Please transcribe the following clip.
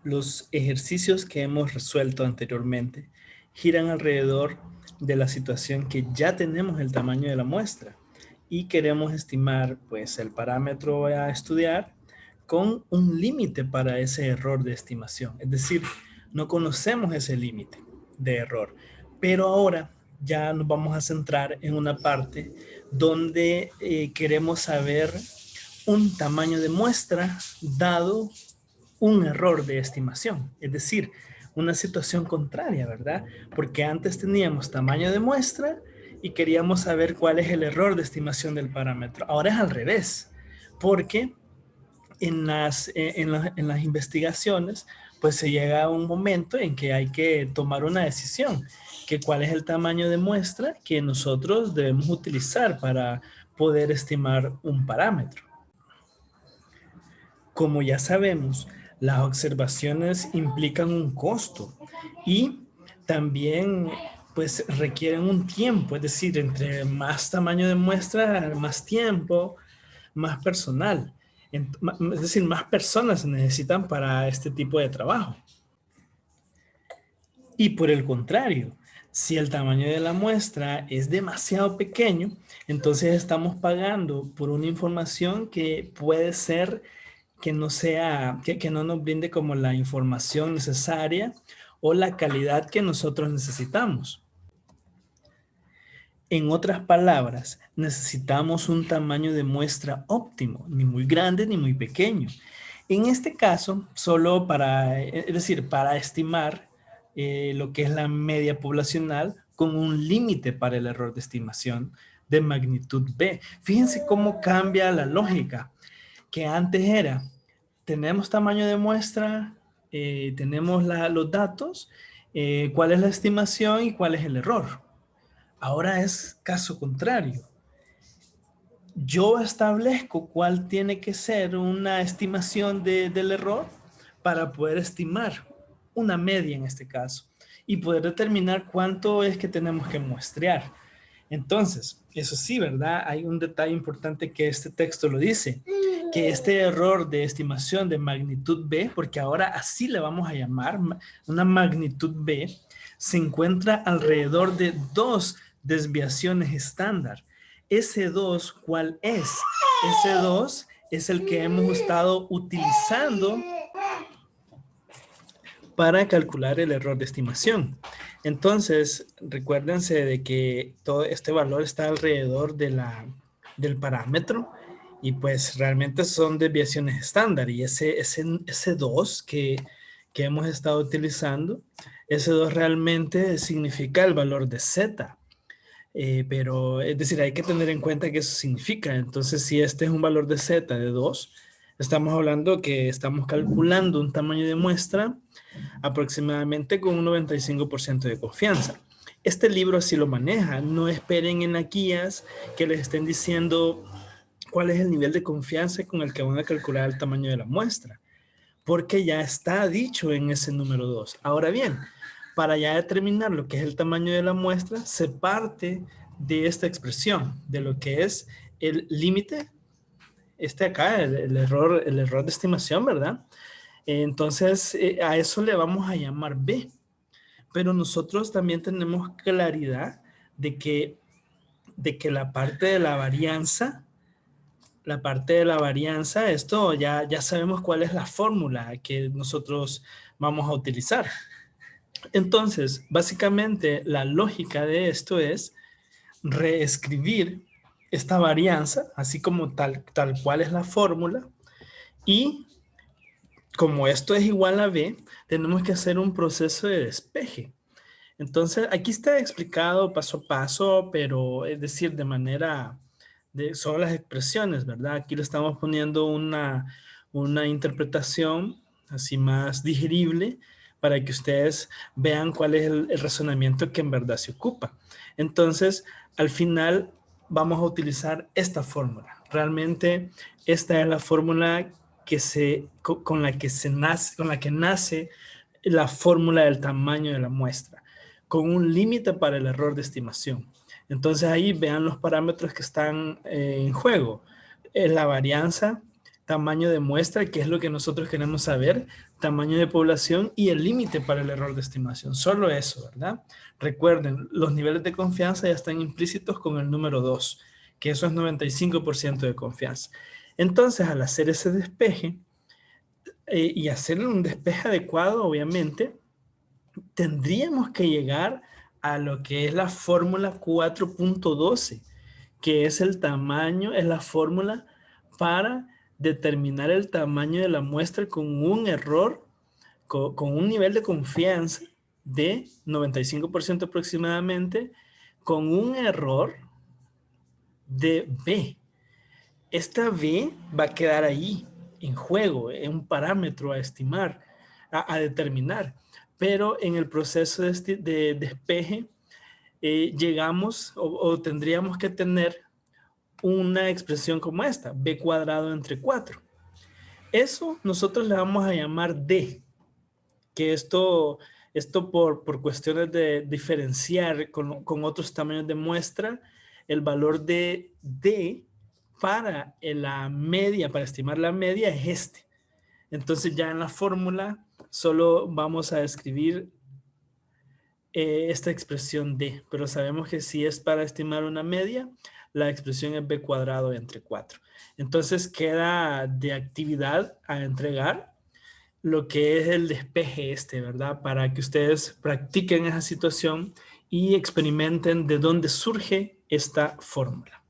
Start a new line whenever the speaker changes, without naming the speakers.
Los ejercicios que hemos resuelto anteriormente giran alrededor de la situación que ya tenemos el tamaño de la muestra y queremos estimar pues el parámetro a estudiar con un límite para ese error de estimación. Es decir, no conocemos ese límite de error, pero ahora ya nos vamos a centrar en una parte donde queremos saber un tamaño de muestra dado un error de estimación, es decir, una situación contraria, ¿verdad? Porque antes teníamos tamaño de muestra y queríamos saber cuál es el error de estimación del parámetro. Ahora es al revés, porque en las investigaciones, pues se llega a un momento en que hay que tomar una decisión, que cuál es el tamaño de muestra que nosotros debemos utilizar para poder estimar un parámetro. Como ya sabemos, las observaciones implican un costo y también pues requieren un tiempo, es decir, entre más tamaño de muestra, más tiempo, más personal. Es decir, más personas se necesitan para este tipo de trabajo. Y por el contrario, si el tamaño de la muestra es demasiado pequeño, entonces estamos pagando por una información que puede ser que no sea, que no nos brinde como la información necesaria o la calidad que nosotros necesitamos. En otras palabras, necesitamos un tamaño de muestra óptimo, ni muy grande ni muy pequeño. En este caso, solo para, es decir, para estimar lo que es la media poblacional con un límite para el error de estimación de magnitud B. Fíjense cómo cambia la lógica, que antes era, tenemos tamaño de muestra, tenemos los datos, cuál es la estimación y cuál es el error. Ahora es caso contrario. Yo establezco cuál tiene que ser una estimación del error para poder estimar una media en este caso y poder determinar cuánto es que tenemos que muestrear. Entonces, eso sí, ¿verdad? Hay un detalle importante que este texto lo dice, que este error de estimación de magnitud B, porque ahora así le vamos a llamar, una magnitud B, se encuentra alrededor de dos desviaciones estándar. Ese 2, ¿cuál es? Ese 2 es el que hemos estado utilizando para calcular el error de estimación. Entonces, recuérdense de que todo este valor está alrededor del parámetro y pues realmente son desviaciones estándar y ese 2 que hemos estado utilizando, ese 2 realmente significa el valor de z. Pero es decir, hay que tener en cuenta que eso significa. Entonces, si este es un valor de z de 2, estamos hablando que estamos calculando un tamaño de muestra aproximadamente con un 95% de confianza. Este libro así lo maneja. No esperen en las guías que les estén diciendo cuál es el nivel de confianza con el que van a calcular el tamaño de la muestra, porque ya está dicho en ese número 2. Ahora bien, para ya determinar lo que es el tamaño de la muestra, se parte de esta expresión, de lo que es el límite, acá, el error de estimación, ¿verdad? Entonces, a eso le vamos a llamar B. Pero nosotros también tenemos claridad de que, la parte de la varianza, esto ya sabemos cuál es la fórmula que nosotros vamos a utilizar. Entonces, básicamente, la lógica de esto es reescribir esta varianza, así como tal cual es la fórmula, y como esto es igual a B, tenemos que hacer un proceso de despeje. Entonces, aquí está explicado paso a paso, pero es decir, de manera, son las expresiones, ¿verdad? Aquí le estamos poniendo una interpretación así más digerible para que ustedes vean cuál es el razonamiento que en verdad se ocupa. Entonces, al final vamos a utilizar esta fórmula. Realmente, esta es la fórmula con la que nace la fórmula del tamaño de la muestra, con un límite para el error de estimación. Entonces ahí vean los parámetros que están en juego. La varianza, tamaño de muestra, que es lo que nosotros queremos saber, tamaño de población y el límite para el error de estimación. Solo eso, ¿verdad? Recuerden, los niveles de confianza ya están implícitos con el número 2, que eso es 95% de confianza. Entonces, al hacer ese despeje y hacer un despeje adecuado, obviamente, tendríamos que llegar a lo que es la fórmula 4.12, que es el tamaño, es la fórmula para determinar el tamaño de la muestra con un error, con un nivel de confianza de 95% aproximadamente, con un error de B. Esta B va a quedar ahí, en juego, es un parámetro a estimar, a determinar. Pero en el proceso de despeje, llegamos o tendríamos que tener una expresión como esta, b cuadrado entre 4. Eso nosotros le vamos a llamar d, que esto por cuestiones de diferenciar con otros tamaños de muestra, el valor de d para la media, para estimar la media es este. Entonces ya en la fórmula solo vamos a escribir esta expresión d, pero sabemos que si es para estimar una media, la expresión es b cuadrado entre 4. Entonces queda de actividad a entregar lo que es el despeje ¿verdad? Para que ustedes practiquen esa situación y experimenten de dónde surge esta fórmula.